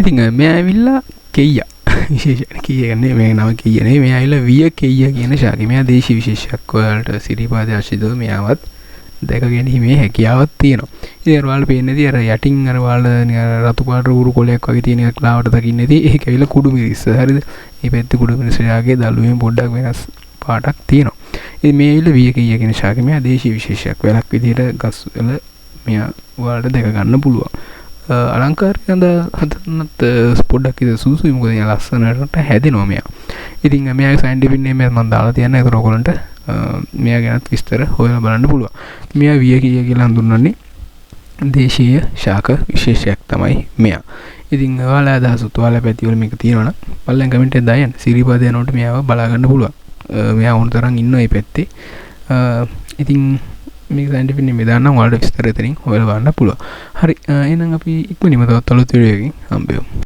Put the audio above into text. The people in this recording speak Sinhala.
ඉතින් මෙයා ඇවිල්ලා කෙයියා විශේෂයෙන් කියන්නේ මේ නම කියන්නේ මෙයා ඇවිල්ලා විය කෙයියා කියන ශාකේ. මෙයා දේශීය විශේෂයක් වලට සිරිපාද ආශිදව මෙයාවත් දැක ගැනීමේ හැකියාවක් තියෙනවා. ඉතින් අර ඔයාලා පේන්නේ නැති අර යටින් අර ඔයාලා රතු පාට ඌරු කොලයක් වගේ තියෙන එකක් ලාවට දකින්න නැති ඒක ඇවිල්ලා කුඩු මිරිස්ස. හරිද? මේ පැත්තේ කුඩු මිරිස්ස ශාකේ දළුවෙන් පොඩ්ඩක් වෙනස් පාටක් තියෙනවා. ඉතින් මේ ඇවිල්ලා විය කෙයියා කියන ශාකේ මෙයා දේශීය විශේෂයක්. වැලක් විදිහට ගස් වල මෙයා ඔයාලට දැක ගන්න පුළුවන්. අලංකාරය හදන්නත් පොඩ්ඩක් ඉතින් සුසුයි මොකද එයා ලස්සනට හැදෙනවා මෙයා. ඉතින් මෙයාගේ සයන්ටිෆික් නේම් එක මම දාලා තියන්න. ඒතර ඔයගොල්ලන්ට මෙයා ගැනත් විස්තර හොයලා බලන්න පුළුවන්. මෙයා විය කියලා හඳුන්වන්නේ දේශීය ශාක විශේෂයක් තමයි මෙයා. ඉතින් ඔයාලා අදහසත් ඔයාලා පැති වල මේක තියෙනවා නම් බලන්න කමෙන්ට් එකේ දාන්න. සිරිපාද යනකොට මෙයාව බලා ගන්න පුළුවන්. මෙයා ඕන තරම් ඉන්නවා මේ පැත්තේ. ඉතින් මේක සයින්ටිෆික් නේම් එක දාන්න ඔයාලට විස්තර එතනින් හොයලා බලන්න පුළුවන්. හරි එහෙනම් අපි ඉක්මනින්ම තවත් අලුත් වීඩියෝ එකකින් හම්බෙමු.